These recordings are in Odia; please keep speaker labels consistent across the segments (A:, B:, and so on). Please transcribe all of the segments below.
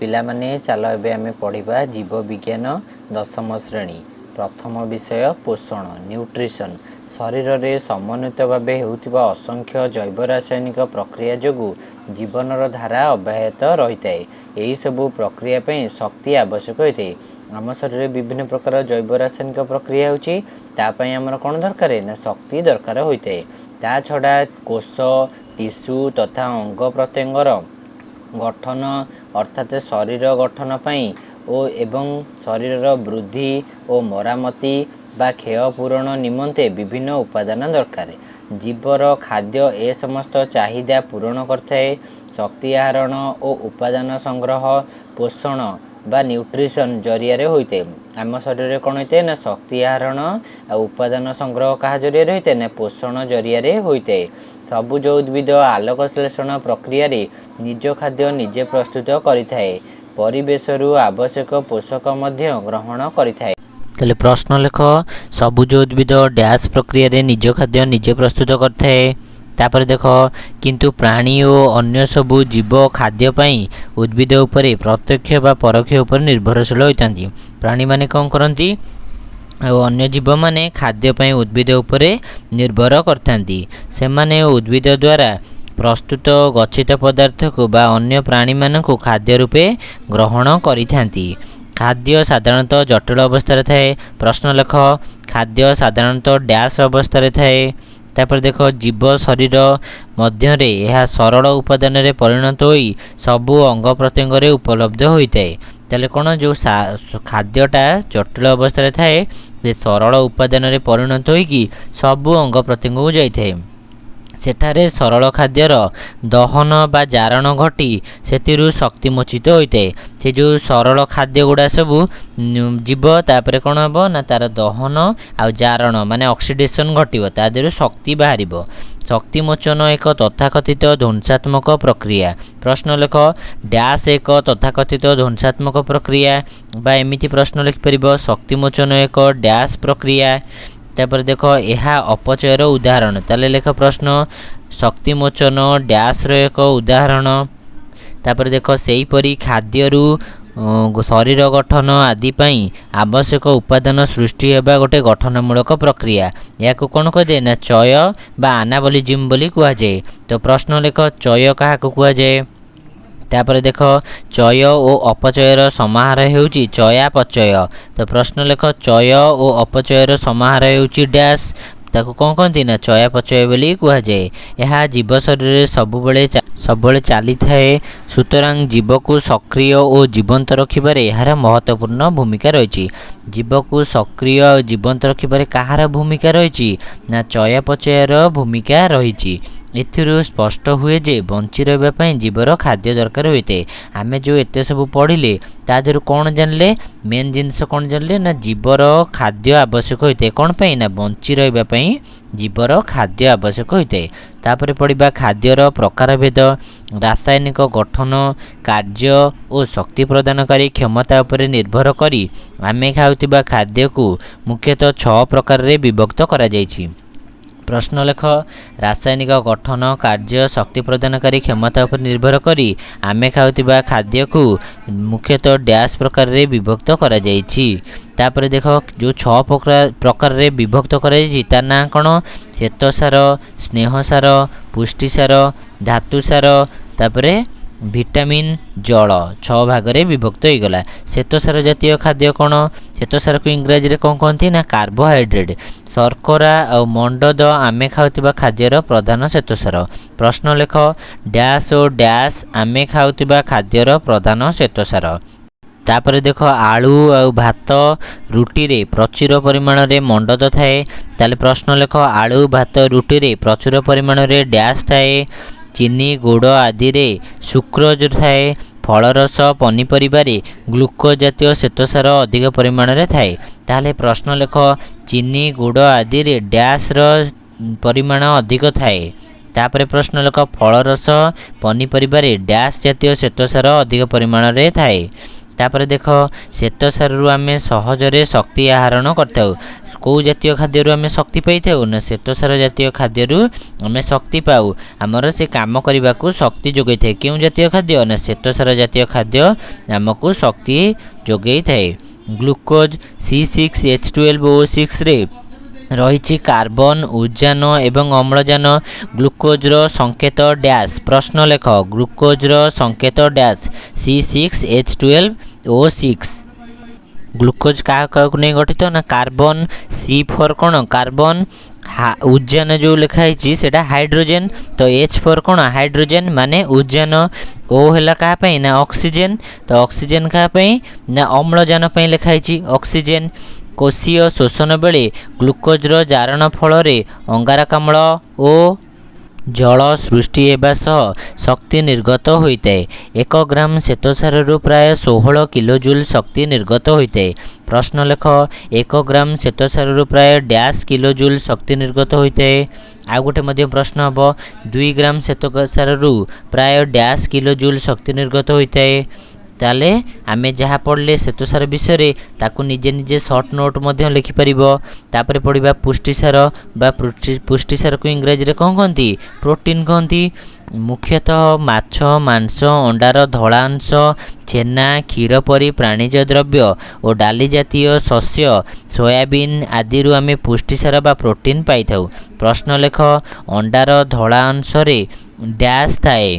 A: पिलामाने चलो एबे आमे पढ़िबा जीव विज्ञान दशम श्रेणी प्रथम विषय पोषण न्यूट्रिशन। शरीर में समन्वित भाव होउथिबा असंख्य जैव रासायनिक प्रक्रिया जोगु जीवनर धारा अब्याहत रही है। यही सबू प्रक्रिया पे शक्ति आवश्यक होता है। आम शरीर में विभिन्न प्रकार जैव रासायनिक प्रक्रिया होची आमर कौन दरकार ना शक्ति दरकार होता है। ता छड़ा कोष टिश्यू तथा अंग प्रत्यंगर गठन अर्थात शरीर गठन पाई एवं शरीर वृद्धि और मरामती बा क्षय पूरण निमंते विभिन्न उपादान दरकार। जीवर खाद्य ए समस्त चाहिदा पूरण करथाए। शक्ति आहरण और उपादान संग्रह पोषण बा न्यूट्रिशन जरिया होते। आम शरीर कौन होते ना शक्ति आहरण और उपादान संग्रह क्या जरिया होते ना पोषण जरिया होते। सबुज उद्भिद आलोक श्लेषण प्रक्रिया निज खाद्य निजे प्रस्तुत करिथाए। परिवेशरू आवश्यक पोषक मध्य ग्रहण करिथाए।
B: ताले प्रश्न लेख सबुज उद्भिद डैश प्रक्रिया रे निज खाद्य निजे प्रस्तुत करथाए। तापर देख किंतु प्राणी और अन्य सबु जीव खाद्य पाई उद्भिद उपरे प्रत्यक्ष बा परोक्ष उपर निर्भरशील होइतांती। प्राणी माने कौन करती और अन्य जीव माने खाद्य पाई उद्भिद उपरे निर्भर करथांती। से माने उद्भिद द्वारा प्रस्तुत गच्छित पदार्थ को बा अन्य प्राणी मानक खाद्य रूपे ग्रहण करिथांती। खाद्य साधारणतः जटिल अवस्था थाए। प्रश्न लेख खाद्य साधारणतः डैश अवस्था थाए। तापर देख जीव शरीर मध्य यह सरल उपादान रे परिणत होई सबु अंग प्रत्यंग रे उपलब्ध होता है। ताले कौन जो खाद्यटा जटिल अवस्था थाए से सरल उपादान रे परिणत होई सबु अंग प्रत्यंग को जाइए। सेठारे सरल खाद्यर दहन बा जारण घटी से शक्तिमोचित होता है। से जो सरल खाद्य गुड़ा सबू जीव तापर कौन हम ना तार दहन आ जारण माने ऑक्सीडेशन घटिव तादेर शक्ति बाहर। शक्तिमोचन एक तथाकथित ध्वंसात्मक प्रक्रिया। प्रश्न लेख डैश एक तथाकथित ध्वंसात्मक प्रक्रिया बा एमिति प्रश्न लिखिपर शक्तिमोचन एक डैश प्रक्रिया। तापर देख यह अपचयर उदाहरण। ताले लेख प्रश्न शक्तिमोचन डैश एक उदाहरण। तापर देख सेही परी खाद्यरू शरीर गठन आदि पाई आवश्यक उपादान सृष्टि हेबा गोटे गठनमूलक प्रक्रिया। या कौन कहे ना चय बा आनाबोलिज्म बोली कहुए। तो प्रश्न लेख चय क्या कहुए। तापर देख चय और अपचयर समाहार हेउची चयापचय। तो प्रश्न लेख चय और अपचयर समाहार हेउची डैश ताको कौन कहती ना चयापचय बोली कहुए। यह जीव शरीर सबुबले चली थाए। सुतरां जीव को सक्रिय और जीवंत रखिबारे यार महत्वपूर्ण भूमिका रही। जीव को सक्रिय और जीवंत रखिबारे कहार भूमिका रही ना चयापचयर भूमिका रही। एथिरू स्पष्ट हुए जे बंची रहा जीवर खाद्य दरकार होते। आमे जो एते सब पढ़िले तादेर कौन जानले मेन जिनस कौन जानले ना जीवर खाद्य आवश्यक होते। कौन पाई ना बंची रहा जीवर खाद्य आवश्यक होते। तापर पढ़िबा खाद्यर प्रकारभेद रासायनिक गठन कार्य और शक्ति प्रदानकारी क्षमता उपर निर्भर करी आमे खाउतिबा खाद्य को मुख्यतः 6 प्रकार रे विभक्त करा जायछि। प्रश्न लेख रासायनिक गठन कार्य शक्ति प्रदानकारी क्षमता पर निर्भर करी आमे खाउतिबा खाद्य को मुख्यतः डैश प्रकार रे विभक्त करा जायछि। तापर देख जो 6 प्रकार रे विभक्त करा जायछि तार ना कौन श्वेतसार स्नेहसार पुष्टिसार धातुसार तापर विटामिन जल 6 भाग रे विभक्त हो गला। श्वेतसार जातीय खाद्य कौन श्वेतसार को इंग्राजी रे कौन कहती ना कार्बोहाइड्रेट। शर्करा और मंडद आमे खाउतिबा खाद्यर प्रधान श्वेतसार। प्रश्न लेख डैश और डैश आमे खाउतिबा खाद्यर प्रधान श्वेतसार। तापर देख आलू और भात रुटी रे प्रचुर परिमाण रे मंडद थाए। ताले प्रश्न लेख आलू भात रुटी रे प्रचुर परिमाण रे डैश थाए। चीनी गुड़ आदि रे सुक्रोज थाए। फलरस पनीपरिबार ग्लूकोज जातीय श्वेतसार अधिक परिमाण रे थाए। ताले प्रश्न लेख चीनी गुड़ आदि रे डैश रो परिमाण अधिक थाए। तापर प्रश्न लेख फलरस पनीपरिबार डैश जातीय श्वेतसार अधिक परिमाण रे थाए। तापर देख श्वेतसार आमे सहजरे शक्ति आहरण करथाउ। କେଉଁ ଜାତୀୟ ଖାଦ୍ୟରୁ ଆମେ ଶକ୍ତି ପାଇଥାଉ ନା ଶ୍ଵେତସାର ଜାତୀୟ ଖାଦ୍ୟରୁ ଆମେ ଶକ୍ତି ପାଉ। ଆମର ସେ କାମ କରିବାକୁ ଶକ୍ତି ଯୋଗାଇଥାଏ। କେଉଁ ଜାତୀୟ ଖାଦ୍ୟ ନା ଶ୍ଵେତସାର ଜାତୀୟ ଖାଦ୍ୟ ଆମକୁ ଶକ୍ତି ଯୋଗାଇଥାଏ। ଗ୍ଲୁକୋଜ C6H12O6ରେ ରହିଛି କାର୍ବନ, ଉଦ୍ଜାନ ଏବଂ ଅମ୍ଳଜାନ। ଗ୍ଲୁକୋଜର ସଂକେତ ଡ୍ୟାସ୍। ପ୍ରଶ୍ନ ଲେଖ ଗ୍ଲୁକୋଜର ସଂକେତ ଡ୍ୟାସ୍ C6H12O6। ଗ୍ଲୁକୋଜ କାହାକୁ ନେଇ ଗଠିତ ନା କାର୍ବନ। C4 କ'ଣ କାର୍ବନ। ଉଦ୍ଜାନ ଯେଉଁ ଲେଖା ହେଇଛି ସେଇଟା ହାଇଡ୍ରୋଜେନ୍। ତ H4 କ'ଣ ହାଇଡ୍ରୋଜେନ୍ ମାନେ ଉଦ୍ଜାନ। O ହେଲା କାହା ପାଇଁ ନା ଅକ୍ସିଜେନ୍। ତ ଅକ୍ସିଜେନ୍ କାହା ପାଇଁ ନା ଅମ୍ଳଜାନ ପାଇଁ ଲେଖା ହେଇଛି ଅକ୍ସିଜେନ୍। କୋଷୀୟ ଶୋଷଣ ବେଳେ ଗ୍ଲୁକୋଜର ଜାରଣ ଫଳରେ ଅଙ୍ଗାରକାମ୍ଳ ଓ ଜଳ ସୃଷ୍ଟି ହେବା ସହ ଶକ୍ତି ନିର୍ଗତ ହୋଇଥାଏ। 1 ଗ୍ରାମ ଶ୍ଵେତସାରରୁ ପ୍ରାୟ 16 କିଲୋଜୁଲ ଶକ୍ତି ନିର୍ଗତ ହୋଇଥାଏ। ପ୍ରଶ୍ନ ଲେଖ 1 ଗ୍ରାମ ଶ୍ଵେତସାରରୁ ପ୍ରାୟ ଡ୍ୟାସ୍ କିଲୋଜୁଲ ଶକ୍ତି ନିର୍ଗତ ହୋଇଥାଏ। ଆଉ ଗୋଟେ ମଧ୍ୟ ପ୍ରଶ୍ନ ହେବ 2 ଗ୍ରାମ ଶ୍ଵେତସାରରୁ ପ୍ରାୟ ଡ୍ୟାସ୍ କିଲୋଜୁଲ ଶକ୍ତି ନିର୍ଗତ ହୋଇଥାଏ। ତାହେଲେ ଆମେ ଯାହା ପଢ଼ିଲେ ଶ୍ଵେତସାର ବିଷୟରେ ତାକୁ ନିଜେ ନିଜେ ସର୍ଟ ନୋଟ୍ ମଧ୍ୟ ଲେଖିପାରିବ। ତାପରେ ପଢ଼ିବା ପୁଷ୍ଟିସାର ବା ପୁଷ୍ଟିସାରକୁ ଇଂରାଜୀରେ କ'ଣ କହନ୍ତି ପ୍ରୋଟିନ୍ କହନ୍ତି। ମୁଖ୍ୟତଃ ମାଛ, ମାଂସ, ଅଣ୍ଡାର ଧଳା ଅଂଶ, ଛେନା, କ୍ଷୀର ପରି ପ୍ରାଣୀଜ ଦ୍ରବ୍ୟ ଓ ଡାଲି ଜାତୀୟ ଶସ୍ୟ, ସୋୟାବିନ୍ ଆଦିରୁ ଆମେ ପୁଷ୍ଟିସାର ବା ପ୍ରୋଟିନ୍ ପାଇଥାଉ। ପ୍ରଶ୍ନ ଲେଖ ଅଣ୍ଡାର ଧଳା ଅଂଶରେ ଡ୍ୟାସ୍ ଥାଏ।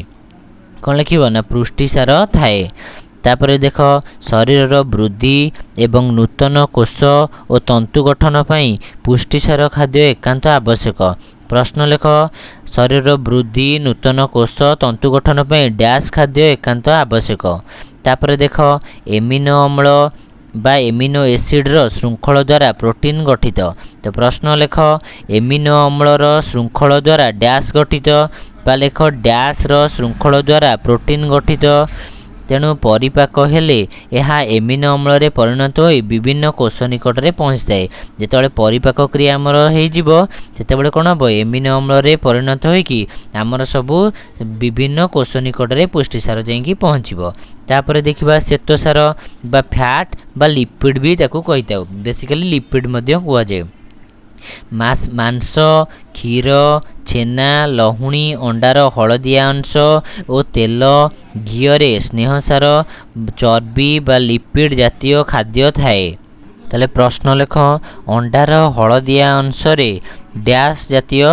B: କ'ଣ ଲେଖିବ ନା ପୁଷ୍ଟିସାର ଥାଏ। ତାପରେ ଦେଖ ଶରୀରର ବୃଦ୍ଧି ଏବଂ ନୂତନ କୋଷ ଓ ତନ୍ତୁ ଗଠନ ପାଇଁ ପୁଷ୍ଟିସାର ଖାଦ୍ୟ ଏକାନ୍ତ ଆବଶ୍ୟକ। ପ୍ରଶ୍ନ ଲେଖ ଶରୀରର ବୃଦ୍ଧି, ନୂତନ କୋଷ, ତନ୍ତୁ ଗଠନ ପାଇଁ ଡ୍ୟାସ୍ ଖାଦ୍ୟ ଏକାନ୍ତ ଆବଶ୍ୟକ। ତାପରେ ଦେଖ ଏମିନୋ ଅମ୍ଳ ବା ଏମିନୋ ଏସିଡ୍ର ଶୃଙ୍ଖଳ ଦ୍ୱାରା ପ୍ରୋଟିନ୍ ଗଠିତ। ତ ପ୍ରଶ୍ନ ଲେଖ ଏମିନୋ ଅମ୍ଳର ଶୃଙ୍ଖଳ ଦ୍ୱାରା ଡ୍ୟାସ୍ ଗଠିତ ବା ଲେଖ ଡ୍ୟାସ୍ର ଶୃଙ୍ଖଳ ଦ୍ୱାରା ପ୍ରୋଟିନ୍ ଗଠିତ। ତେଣୁ ପରିପାକ ହେଲେ ଏହା ଏମିନୋ ଅମ୍ଳରେ ପରିଣତ ହୋଇ ବିଭିନ୍ନ କୋଷ ନିକଟରେ ପହଞ୍ଚିଥାଏ। ଯେତେବେଳେ ପରିପାକ କ୍ରିୟା ଆମର ହେଇଯିବ ସେତେବେଳେ କ'ଣ ହେବ ଏମିନୋ ଅମ୍ଳରେ ପରିଣତ ହୋଇକି ଆମର ସବୁ ବିଭିନ୍ନ କୋଷ ନିକଟରେ ପୁଷ୍ଟିସାର ଯାଇକି ପହଞ୍ଚିବ। ତାପରେ ଦେଖିବା ଶ୍ଵେତସାର ବା ଫ୍ୟାଟ୍ ବା ଲିପିଡ୍ ବି ତାକୁ କହିଥାଉ। ବେସିକାଲି ଲିପିଡ୍ ମଧ୍ୟ କୁହାଯାଏ। ମାଂସ, କ୍ଷୀର, ଛେନା, ଲହୁଣୀ, ଅଣ୍ଡାର ହଳଦିଆ ଅଂଶ ଓ ତେଲ, ଘିଅରେ ସ୍ନେହସାର, ଚର୍ବି ବା ଲିପିଡ୍ ଜାତୀୟ ଖାଦ୍ୟ ଥାଏ। ତାହେଲେ ପ୍ରଶ୍ନ ଲେଖ ଅଣ୍ଡାର ହଳଦିଆ ଅଂଶରେ ଡ୍ୟାସ୍ ଜାତୀୟ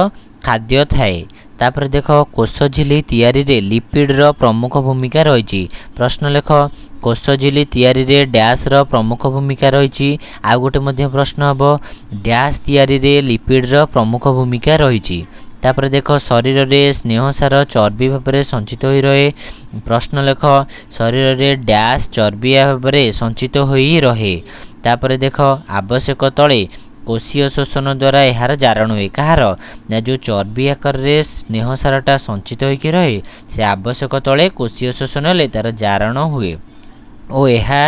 B: ଖାଦ୍ୟ ଥାଏ। ତାପରେ ଦେଖ କୋଷ ଝିଲ୍ଲି ତିଆରିରେ ଲିପିଡ୍ର ପ୍ରମୁଖ ଭୂମିକା ରହିଛି। ପ୍ରଶ୍ନ ଲେଖ କୋଷ ଝିଲ୍ଲି ତିଆରିରେ ଡ୍ୟାସ୍ର ପ୍ରମୁଖ ଭୂମିକା ରହିଛି। ଆଉ ଗୋଟେ ମଧ୍ୟ ପ୍ରଶ୍ନ ହେବ ଡ୍ୟାସ୍ ତିଆରିରେ ଲିପିଡ୍ର ପ୍ରମୁଖ ଭୂମିକା ରହିଛି। ତାପରେ ଦେଖ ଶରୀରରେ ସ୍ନେହସାର ଚର୍ବି ଭାବରେ ସଞ୍ଚିତ ହୋଇ ରହେ। ପ୍ରଶ୍ନ ଲେଖ ଶରୀରରେ ଡ୍ୟାସ୍ ଚର୍ବି ଭାବରେ ସଞ୍ଚିତ ହୋଇ ରହେ। ତାପରେ ଦେଖ ଆବଶ୍ୟକ ତଳେ କୋଷୀୟ ଶୋଷଣ ଦ୍ୱାରା ଏହାର ଜାରଣ ହୁଏ। କାହାର ନା ଯେଉଁ ଚର୍ବି ଆକାରରେ ସ୍ନେହସାରଟା ସଞ୍ଚିତ ହୋଇକି ରହେ ସେ ଆବଶ୍ୟକ ତଳେ କୋଷୀୟ ଶୋଷଣ ହେଲେ ତା'ର ଜାରଣ ହୁଏ ଓ ଏହା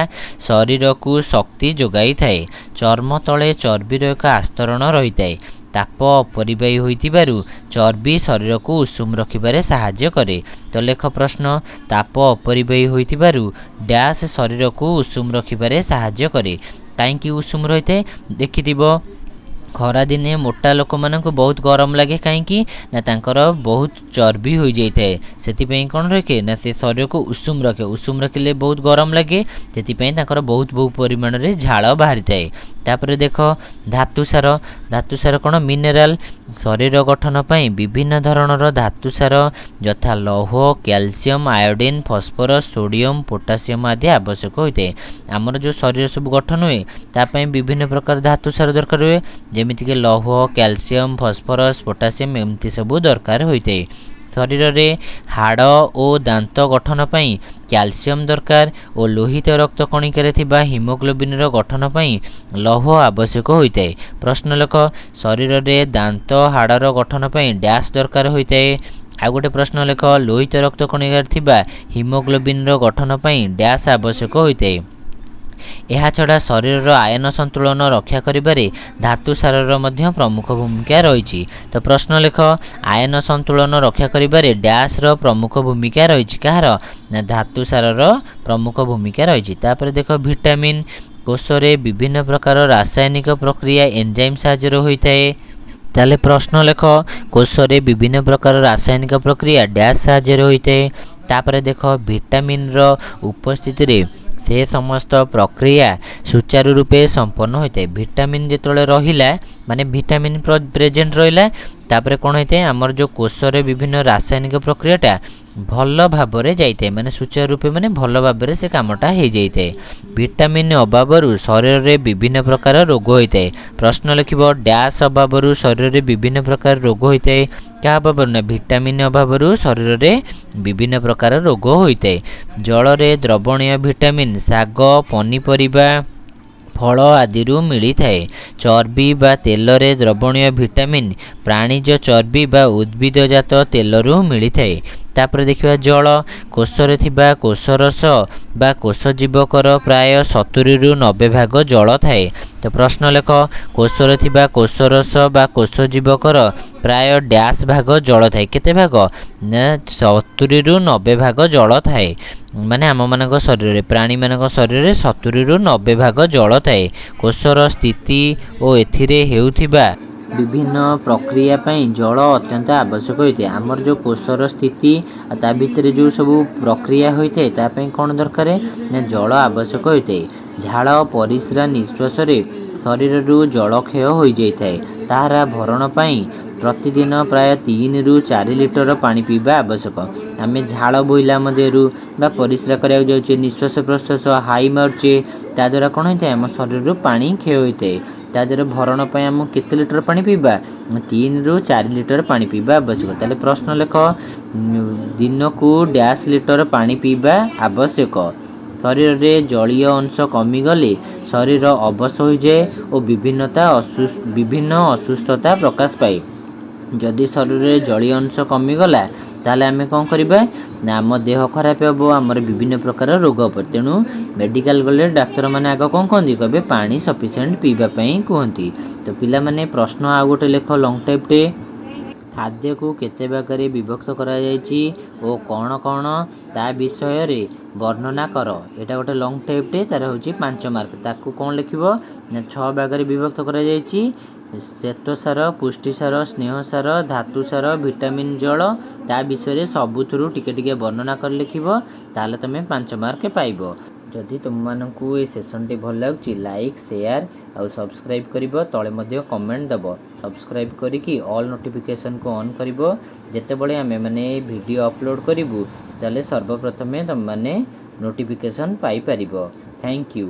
B: ଶରୀରକୁ ଶକ୍ତି ଯୋଗାଇଥାଏ। ଚର୍ମ ତଳେ ଚର୍ବିର ଏକ ଆସ୍ତରଣ ରହିଥାଏ। ତାପ ଅପରିବାହୀ ହୋଇଥିବାରୁ ଚର୍ବି ଶରୀରକୁ ଉଷୁମ ରଖିବାରେ ସାହାଯ୍ୟ କରେ। ତ ଲେଖ ପ୍ରଶ୍ନ ତାପ ଅପରିବାହୀ ହୋଇଥିବାରୁ ଡ୍ୟାସ୍ ଶରୀରକୁ ଉଷୁମ ରଖିବାରେ ସାହାଯ୍ୟ କରେ। କାହିଁକି ଉଷୁମ ରହିଥାଏ ଦେଖିଥିବ ଖରାଦିନେ ମୋଟା ଲୋକମାନଙ୍କୁ ବହୁତ ଗରମ ଲାଗେ। କାହିଁକି ନା ତାଙ୍କର ବହୁତ ଚର୍ବି ହୋଇଯାଇଥାଏ। ସେଥିପାଇଁ କ'ଣ ରଖେ ନା ସେ ଶରୀରକୁ ଉଷୁମ ରଖେ। ଉଷୁମ ରଖିଲେ ବହୁତ ଗରମ ଲାଗେ। ସେଥିପାଇଁ ତାଙ୍କର ବହୁତ ପରିମାଣରେ ଝାଳ ବାହାରିଥାଏ। ତାପରେ ଦେଖ ଧାତୁସାର। ଧାତୁସାର କ'ଣ ମିନେରାଲ୍। ଶରୀର ଗଠନ ପାଇଁ ବିଭିନ୍ନ ଧରଣର ଧାତୁସାର ଯଥା ଲୌହ, calcium, iodine, phosphorus, sodium, potassium ଆଦି ଆବଶ୍ୟକ ହୋଇଥାଏ। ଆମର ଯେଉଁ ଶରୀର ସବୁ ଗଠନ ହୁଏ ତା ପାଇଁ ବିଭିନ୍ନ ପ୍ରକାର ଧାତୁସାର ଦରକାର ହୁଏ। ଯେମିତିକି ଲୌହ, କ୍ୟାଲସିୟମ୍, ଫସ୍ଫରସ୍, ପୋଟାସିୟମ୍ ଏମିତି ସବୁ ଦରକାର ହୋଇଥାଏ। ଶରୀରରେ ହାଡ଼ ଓ ଦାନ୍ତ ଗଠନ ପାଇଁ କ୍ୟାଲସିୟମ୍ ଦରକାର ଓ ଲୋହିତ ରକ୍ତ କଣିକାରେ ଥିବା ହିମୋଗ୍ଲୋବିନ୍ର ଗଠନ ପାଇଁ ଲୌହ ଆବଶ୍ୟକ ହୋଇଥାଏ। ପ୍ରଶ୍ନ ଲେଖ ଶରୀରରେ ଦାନ୍ତ ହାଡ଼ର ଗଠନ ପାଇଁ ଡ୍ୟାସ୍ ଦରକାର ହୋଇଥାଏ। ଆଉ ଗୋଟେ ପ୍ରଶ୍ନ ଲେଖ ଲୋହିତ ରକ୍ତ କଣିକାରେ ଥିବା ହିମୋଗ୍ଲୋବିନ୍ର ଗଠନ ପାଇଁ ଡ୍ୟାସ୍ ଆବଶ୍ୟକ ହୋଇଥାଏ। ଏହାଛଡ଼ା ଶରୀରର ଆୟନ ସନ୍ତୁଳନ ରକ୍ଷା କରିବାରେ ଧାତୁସାରର ମଧ୍ୟ ପ୍ରମୁଖ ଭୂମିକା ରହିଛି। ତ ପ୍ରଶ୍ନ ଲେଖ ଆୟନ ସନ୍ତୁଳନ ରକ୍ଷା କରିବାରେ ଡ୍ୟାସ୍ର ପ୍ରମୁଖ ଭୂମିକା ରହିଛି। କାହାର ନା ଧାତୁସାରର ପ୍ରମୁଖ ଭୂମିକା ରହିଛି। ତାପରେ ଦେଖ ଭିଟାମିନ୍। କୋଷରେ ବିଭିନ୍ନ ପ୍ରକାର ରାସାୟନିକ ପ୍ରକ୍ରିୟା ଏନ୍ଜାଇମ୍ ସାହାଯ୍ୟରେ ହୋଇଥାଏ। ତାହେଲେ ପ୍ରଶ୍ନ ଲେଖ, କୋଷରେ ବିଭିନ୍ନ ପ୍ରକାର ରାସାୟନିକ ପ୍ରକ୍ରିୟା ଡ୍ୟାସ୍ ସାହାଯ୍ୟରେ ହୋଇଥାଏ। ତାପରେ ଦେଖ, ଭିଟାମିନ୍ର ଉପସ୍ଥିତିରେ ସେ ସମସ୍ତ ପ୍ରକ୍ରିୟା ସୁଚାରୁ ରୂପେ ସମ୍ପନ୍ନ ହୋଇଥାଏ। ଭିଟାମିନ୍ ଯେତେବେଳେ ରହିଲା ମାନେ ଭିଟାମିନ୍ ପ୍ରେଜେଣ୍ଟ ରହିଲା, ତାପରେ କ'ଣ ହୋଇଥାଏ, ଆମର ଯେଉଁ କୋଷରେ ବିଭିନ୍ନ ରାସାୟନିକ ପ୍ରକ୍ରିୟାଟା ଭଲ ଭାବରେ ଯାଇଥାଏ, ମାନେ ସୁଚାରୁ ରୂପେ ମାନେ ଭଲ ଭାବରେ ସେ କାମଟା ହେଇଯାଇଥାଏ। ଭିଟାମିନ୍ ଅଭାବରୁ ଶରୀରରେ ବିଭିନ୍ନ ପ୍ରକାର ରୋଗ ହୋଇଥାଏ। ପ୍ରଶ୍ନ ଲେଖିବ, ଡ୍ୟାସ୍ ଅଭାବରୁ ଶରୀରରେ ବିଭିନ୍ନ ପ୍ରକାର ରୋଗ ହୋଇଥାଏ। କାହା ଅଭାବରୁ? ନା ଭିଟାମିନ୍ ଅଭାବରୁ ଶରୀରରେ ବିଭିନ୍ନ ପ୍ରକାର ରୋଗ ହୋଇଥାଏ। ଜଳରେ ଦ୍ରବଣୀୟ ଭିଟାମିନ୍ ଶାଗ, ପନିପରିବା, ଫଳ ଆଦିରୁ ମିଳିଥାଏ। ଚର୍ବି ବା ତେଲରେ ଦ୍ରବଣୀୟ ଭିଟାମିନ୍ ପ୍ରାଣୀଜ ଚର୍ବି ବା ଉଦ୍ଭିଦଜାତ ତେଲରୁ ମିଳିଥାଏ। ତାପରେ ଦେଖିବା ଜଳ, କୋଷରେ ଥିବା କୋଷରସ ବା କୋଷଜୀବକର ପ୍ରାୟ 70ରୁ 90 ଭାଗ ଜଳ ଥାଏ। ତ ପ୍ରଶ୍ନ ଲେଖ, କୋଷରେ ଥିବା କୋଷରସ ବା କୋଷଜୀବକର ପ୍ରାୟ ଡ୍ୟାସ୍ ଭାଗ ଜଳ ଥାଏ। କେତେ ଭାଗ? ନା 70ରୁ 90 ଭାଗ ଜଳ ଥାଏ। ମାନେ ଆମମାନଙ୍କ ଶରୀରରେ, ପ୍ରାଣୀମାନଙ୍କ ଶରୀରରେ 70ରୁ 90 ଭାଗ ଜଳ ଥାଏ। କୋଷର ସ୍ଥିତି ଓ ଏଥିରେ ହେଉଥିବା ବିଭିନ୍ନ ପ୍ରକ୍ରିୟା ପାଇଁ ଜଳ ଅତ୍ୟନ୍ତ ଆବଶ୍ୟକ ହୋଇଥାଏ। ଆମର ଯେଉଁ କୋଷର ସ୍ଥିତି ଆଉ ତା ଭିତରେ ଯେଉଁ ସବୁ ପ୍ରକ୍ରିୟା ହୋଇଥାଏ ତା ପାଇଁ କ'ଣ ଦରକାର? ନା ଜଳ ଆବଶ୍ୟକ ହୋଇଥାଏ। ଝାଳ, ପରିସ୍ରା, ନିଶ୍ୱାସରେ ଶରୀରରୁ ଜଳକ୍ଷୟ ହୋଇଯାଇଥାଏ। ତାହାର ଭରଣ ପାଇଁ ପ୍ରତିଦିନ ପ୍ରାୟ 3ରୁ 4 ଲିଟର ପାଣି ପିଇବା ଆବଶ୍ୟକ। ଆମେ ଝାଳ ବୋହିଲା ଆମ ଦେହରୁ ବା ପରିସ୍ରା କରିବାକୁ ଯାଉଛେ, ନିଶ୍ୱାସ ପ୍ରଶ୍ୱାସ ହାଇ ମାରୁଛେ, ତା ଦ୍ୱାରା କ'ଣ ହୋଇଥାଏ? ଆମ ଶରୀରରୁ ପାଣି କ୍ଷୟ ହୋଇଥାଏ। ତା ଦ୍ୱାରା ଭରଣ ପାଇଁ ଆମକୁ କେତେ ଲିଟର ପାଣି ପିଇବା? 3ରୁ 4 ଲିଟର ପାଣି ପିଇବା ଆବଶ୍ୟକ। ତାହେଲେ ପ୍ରଶ୍ନ ଲେଖ, ଦିନକୁ ଡ୍ୟାସ୍ ଲିଟର ପାଣି ପିଇବା ଆବଶ୍ୟକ। ଶରୀରରେ ଜଳୀୟ ଅଂଶ କମିଗଲେ ଶରୀର ଅବଶ ହୋଇଯାଏ ଓ ବିଭିନ୍ନ ଅସୁସ୍ଥତା ପ୍ରକାଶ ପାଏ। ଯଦି ଶରୀରରେ ଜଳୀୟ ଅଂଶ କମିଗଲା ତାହେଲେ ଆମେ କ'ଣ କରିବା? ନା ଆମ ଦେହ ଖରାପ ହେବ, ଆମର ବିଭିନ୍ନ ପ୍ରକାର ରୋଗ ହେବ। ତେଣୁ ମେଡ଼ିକାଲ ଗଲେ ଡାକ୍ତରମାନେ ଆଗ କ'ଣ କହନ୍ତି? କହିବେ ପାଣି ସଫିସିଏଣ୍ଟ ପିଇବା ପାଇଁ କୁହନ୍ତି। ତ ପିଲାମାନେ ପ୍ରଶ୍ନ ଆଉ ଗୋଟେ ଲେଖ ଲଙ୍ଗ୍ ଟାଇପ୍ଟେ। ଖାଦ୍ୟକୁ କେତେ ଭାଗରେ ବିଭକ୍ତ କରାଯାଇଛି ଓ କ'ଣ କ'ଣ ତା ବିଷୟରେ ବର୍ଣ୍ଣନା କର। ଏଇଟା ଗୋଟେ ଲଙ୍ଗ୍ ଟାଇପ୍ଟେ, ତାର ହେଉଛି 5 ମାର୍କ। ତାକୁ କ'ଣ ଲେଖିବ? ନା 6 ଭାଗରେ ବିଭକ୍ତ କରାଯାଇଛି। ଶ୍ଵେତସାର, ପୁଷ୍ଟିସାର, ସ୍ନେହସାର, ଧାତୁସାର, ଭିଟାମିନ୍, ଜଳ, ତା ବିଷୟରେ ସବୁଥିରୁ ଟିକେ ଟିକେ ବର୍ଣ୍ଣନା କରି ଲେଖିବ। ତାହେଲେ ତୁମେ 5 ମାର୍କ ପାଇବ। ଯଦି ତୁମମାନଙ୍କୁ ଏ ସେସନ୍ଟି ଭଲ ଲାଗୁଛି, ଲାଇକ୍, ସେୟାର ଆଉ ସବସ୍କ୍ରାଇବ୍ କରିବ। ତଳେ ମଧ୍ୟ କମେଣ୍ଟ ଦେବ। ସବସ୍କ୍ରାଇବ୍ କରିକି ଅଲ୍ ନୋଟିଫିକେସନ୍କୁ ଅନ୍ କରିବ। ଯେତେବେଳେ ଆମେମାନେ ଭିଡ଼ିଓ ଅପଲୋଡ଼ କରିବୁ ତାହେଲେ ସର୍ବପ୍ରଥମେ ତୁମେମାନେ ନୋଟିଫିକେସନ୍ ପାଇପାରିବ। Thank you.